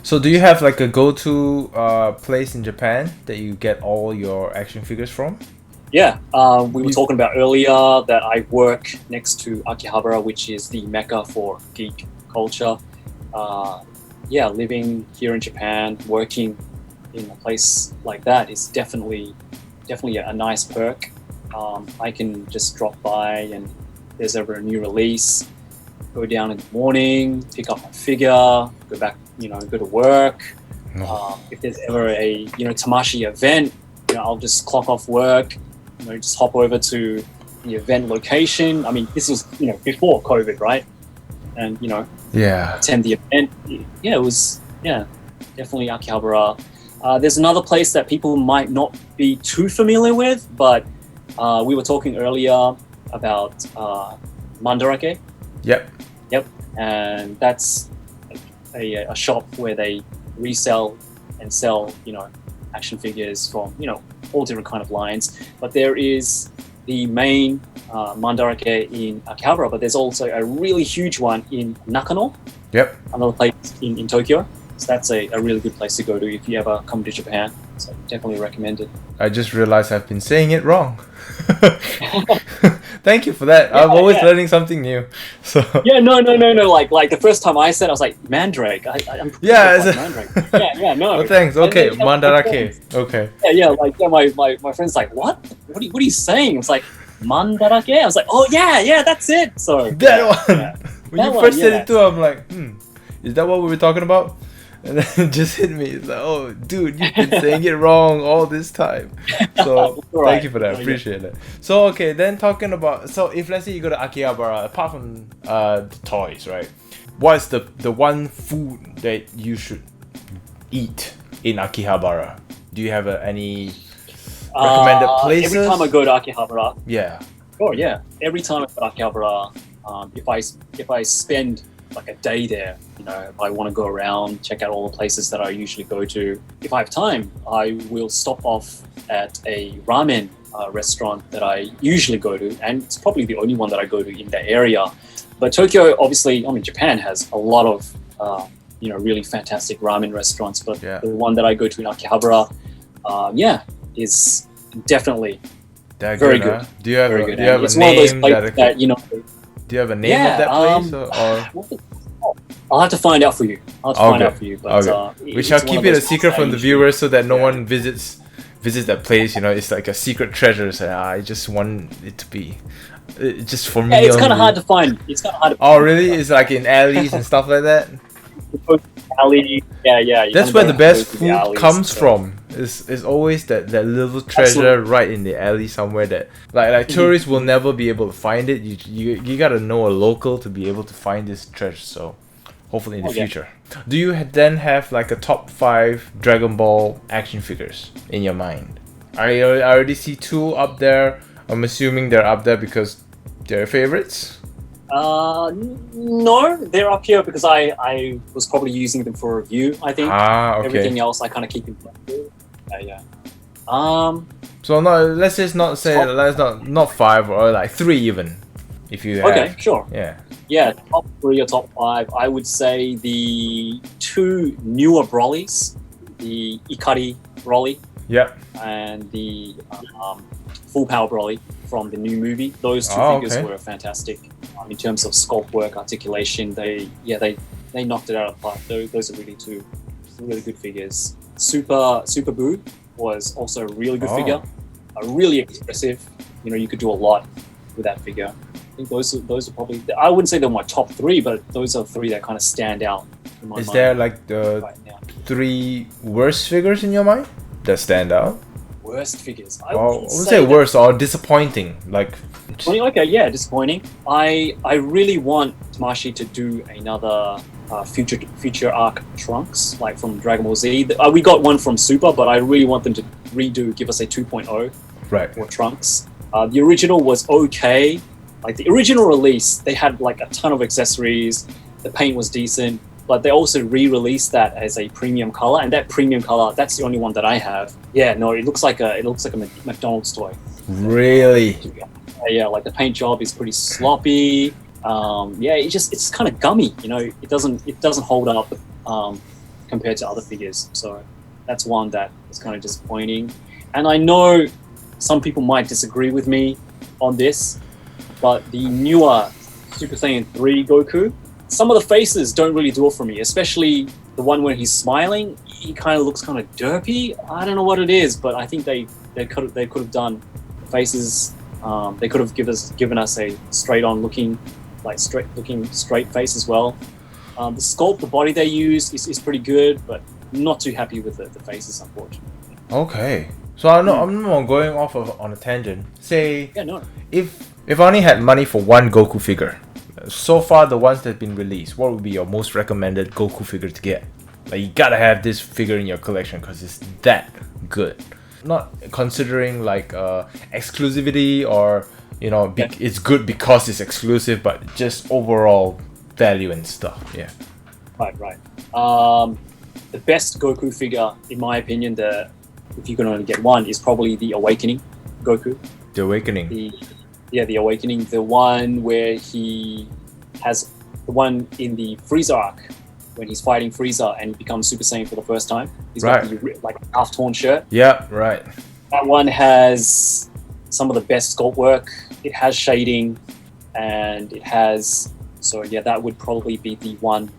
So do you have like a go-to place in Japan that you get all your action figures from? Yeah, we were talking about earlier that I work next to Akihabara, which is the mecca for geek culture. Living here in Japan, working in a place like that is definitely definitely a nice perk. I can just drop by, and there's ever a new release, go down in the morning, pick up my figure, go back, go to work. If there's ever a Tamashii event, I'll just clock off work, just hop over to the event location. I mean, this was before COVID, right? And attend the event. Yeah, it was definitely Akihabara. There's another place that people might not be too familiar with, but we were talking earlier about Mandarake. Yep. And that's a shop where they resell and sell, action figures from, all different kind of lines. But there is the main Mandarake in Akihabara, but there's also a really huge one in Nakano. Yep. Another place in Tokyo. So that's a really good place to go to if you ever come to Japan. So definitely recommend it. I just realized I've been saying it wrong. Thank you for that. I'm always learning something new. So no. Like the first time I said, I was like Mandrake. I'm pretty sure it's like Mandrake. No. Oh, thanks. Okay, Mandarake. Okay. My friend's like, what are you saying? It's like Mandarake. I was like, oh yeah, that's it. So that one. Yeah. When you first said it too, I'm like, is that what we were talking about? And then it just hit me. It's like, oh, dude, you've been saying it wrong all this time. So thank you for that. Appreciate it. So okay, then talking about, so if let's say you go to Akihabara, apart from the toys, right? What's the one food that you should eat in Akihabara? Do you have any recommended places? Every time I go to Akihabara. Yeah. Oh yeah. Every time I go to Akihabara, if I spend like a day there, if I want to go around, check out all the places that I usually go to. If I have time, I will stop off at a ramen restaurant that I usually go to, and it's probably the only one that I go to in that area. But Tokyo, obviously, Japan has a lot of, really fantastic ramen restaurants, but the one that I go to in Akihabara, is definitely very good. Do you have a name? It's one of those places that, Do you have a name of that place? Or? I'll have to find out for you. But we shall keep it a secret from the viewers so that no one visits that place. It's like a secret treasure. So I just want it to be just for me. Yeah, it's kind of hard to find. Oh, really? It's like in alleys and stuff like that. Alley, yeah. That's where the best food comes from. It's always that little treasure right in the alley somewhere that like tourists will never be able to find it. You gotta know a local to be able to find this treasure. So hopefully in the future. Do you then have like a top 5 Dragon Ball action figures in your mind? I already see 2 up there. I'm assuming they're up there because they're favorites. No, they're up here because I was probably using them for review. I think. Okay. Everything else I kind of keep in mind. Yeah. So no, let's just not say not 5 or like 3 even, if you have. Okay, sure. Yeah, top 3 or top 5. I would say the 2 newer Brolys, the Ikari Broly. Yep. And the Full Power Broly from the new movie. Those 2 figures were fantastic. In terms of sculpt work, articulation, they knocked it out of the park. Those are really 2 really good figures. Super Boo was also a really good figure. Really expressive. You could do a lot with that figure. I think those are probably, I wouldn't say they're my top 3, but those are 3 that kind of stand out in my mind. Is there like the 3 worst figures in your mind that stand out? Worst figures? I wouldn't say worst or disappointing. Okay, disappointing. I really want Tamashii to do another future arc Trunks, like from Dragon Ball Z. We got one from Super, but I really want them to give us a 2.0 for Trunks. The original was okay. Like the original release, they had like a ton of accessories. The paint was decent, but they also re-released that as a premium color, and that premium color, that's the only one that I have. Yeah, no, it looks like a McDonald's toy. Really? Yeah, like the paint job is pretty sloppy. It's kind of gummy. It doesn't hold up compared to other figures. So that's one that is kind of disappointing. And I know some people might disagree with me on this, but the newer Super Saiyan 3 Goku, some of the faces don't really do it for me, especially the one where he's smiling. He kind of looks kind of derpy. I don't know what it is, but I think they they could have done faces. They could have given us a straight face as well. The sculpt, the body they use is pretty good, but not too happy with the faces, unfortunately. Okay. So I'm not going off on a tangent. Say, Yeah, no. if I only had money for one Goku figure, so far the ones that have been released, what would be your most recommended Goku figure to get? Like, you gotta have this figure in your collection because it's that good. Not considering like exclusivity or it's good because it's exclusive, but just overall value and stuff. Yeah. Right. The best Goku figure, in my opinion, if you can only get one, is probably the Awakening Goku. The Awakening. The Awakening. The one where he has the one in the Frieza arc when he's fighting Frieza and he becomes Super Saiyan for the first time. He's got the half-torn shirt. Yeah, right. That one has some of the best sculpt work. It has shading, and it has. So yeah, that would probably be the one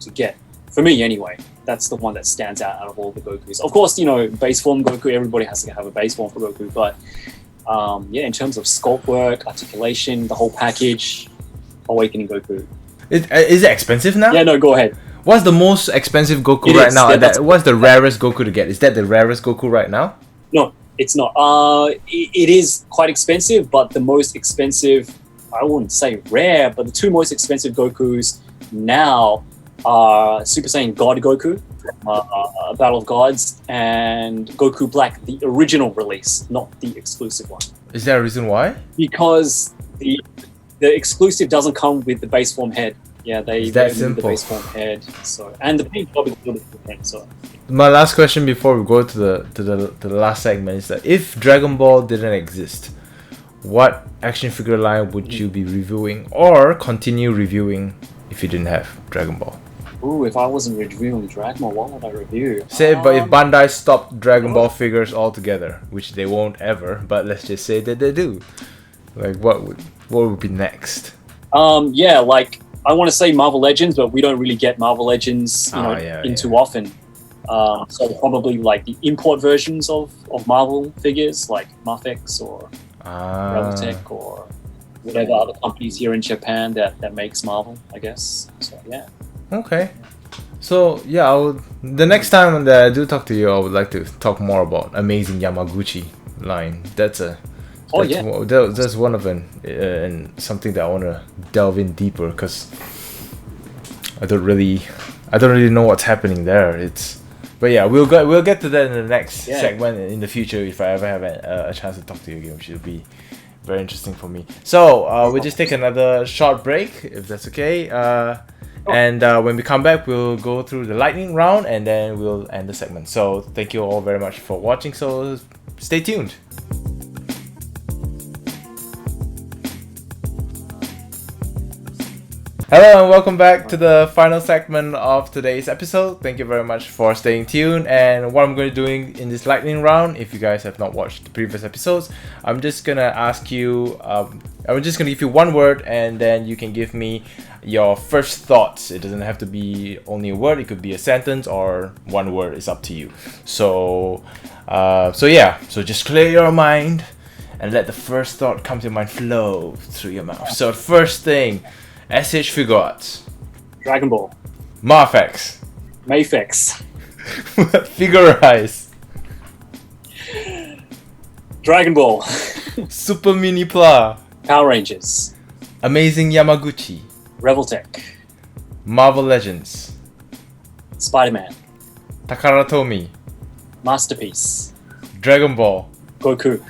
to get for me anyway. That's the one that stands out of all the Gokus. Of course, base form Goku. Everybody has to have a base form for Goku, but in terms of sculpt work, articulation, the whole package, Awakening Goku. Is it expensive now? Yeah, no, go ahead. What's the most expensive Goku right now? Yeah, what's the rarest Goku to get? Is that the rarest Goku right now? No, it's not. It is quite expensive, but the most expensive, I wouldn't say rare, but the two most expensive Gokus now are Super Saiyan God Goku, Battle of Gods, and Goku Black, the original release, not the exclusive one. Is there a reason why? Because the exclusive doesn't come with the base form head. Yeah, they that need simple. the base form head. So, and the paint job is a little bit different. So, my last question before we go to the last segment is that if Dragon Ball didn't exist, what action figure line would you be reviewing or continue reviewing if you didn't have Dragon Ball? Ooh, if I wasn't reviewing Dragon Ball, what would I review? Say, but if Bandai stopped Dragon Ball figures altogether, which they won't ever, but let's just say that they do, like what would be next? Yeah, like I want to say Marvel Legends, but we don't really get Marvel Legends, too often. So probably like the import versions of Marvel figures, like Mafex or Revoltech or whatever other companies here in Japan that makes Marvel, I guess. So yeah. Okay. So yeah, the next time that I do talk to you, I would like to talk more about Amazing Yamaguchi line. That's one of them, and something that I want to delve in deeper because I don't really know what's happening there. But yeah, we'll get to that in the next segment in the future if I ever have a chance to talk to you again, which will be very interesting for me. So we'll just take another short break if that's okay. And when we come back, we'll go through the lightning round and then we'll end the segment. So thank you all very much for watching. So stay tuned. Hello and welcome back to the final segment of today's episode. Thank you very much for staying tuned. And what I'm going to be doing in this lightning round, if you guys have not watched the previous episodes, I'm just going to ask you, I'm just going to give you one word and then you can give me your first thoughts. It doesn't have to be only a word, it could be a sentence or one word, it's up to you. So just clear your mind and let the first thought come to your mind flow through your mouth. So first thing, SH Figuarts. Dragon Ball. Mafex. Mafex. Figurize. Dragon Ball. Super Mini Pla. Power Rangers. Amazing Yamaguchi. Revoltech. Marvel Legends. Spider-Man. Takaratomi. Masterpiece. Dragon Ball. Goku.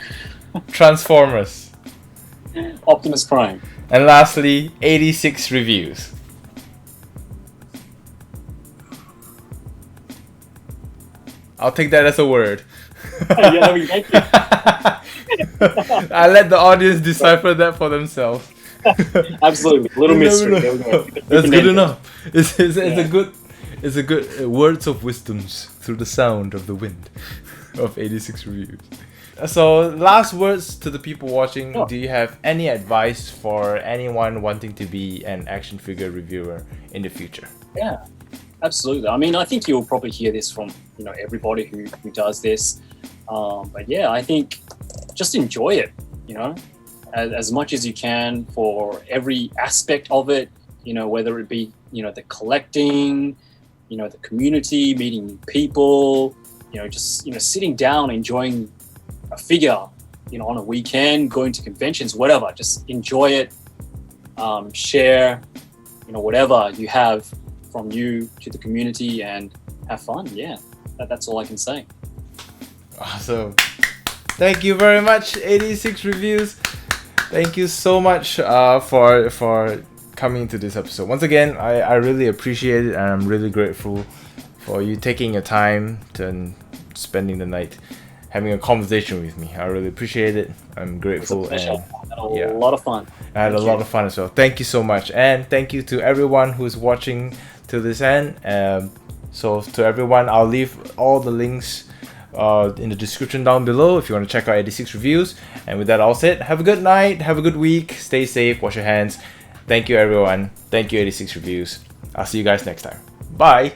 Transformers. Optimus Prime. And lastly, 86 Reviews. I'll take that as a word. Yeah, we make it. I let the audience decipher that for themselves. Absolutely, little mystery. There we go. That's good enough. It's a good words of wisdoms through the sound of the wind of 86 Reviews. So, last words to the people watching. Sure. Do you have any advice for anyone wanting to be an action figure reviewer in the future? Yeah, absolutely. I mean, I think you'll probably hear this from everybody who does this. But yeah, I think just enjoy it, you know, as much as you can for every aspect of it, you know, whether it be, you know, the collecting, you know, the community, meeting new people, you know, just, you know, sitting down, enjoying a figure, you know, on a weekend, going to conventions, whatever, just enjoy it, share, you know, whatever you have from you to the community and have fun. Yeah, that's all I can say. Awesome. Thank you very much, 86 Reviews. Thank you so much for coming to this episode. Once again, I really appreciate it, and I'm really grateful for you taking your time and spending the night having a conversation with me. I really appreciate it. I'm grateful. It was a pleasure. And I had a lot of fun. I had a lot of fun as well. Thank you so much, and thank you to everyone who's watching to this end. So to everyone, I'll leave all the links in the description down below if you want to check out 86 Reviews. And with that all said, have a good night, have a good week, stay safe, wash your hands. Thank you everyone. Thank you 86 Reviews. I'll see you guys next time. Bye.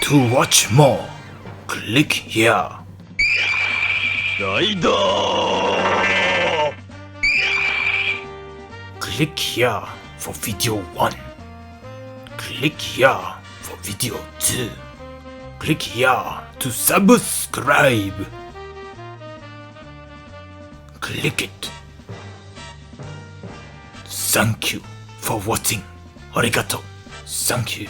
To watch more, click here. Click here for video 1. Click here for video 2. Click here to subscribe. Click it. Thank you for watching. Arigato. Thank you.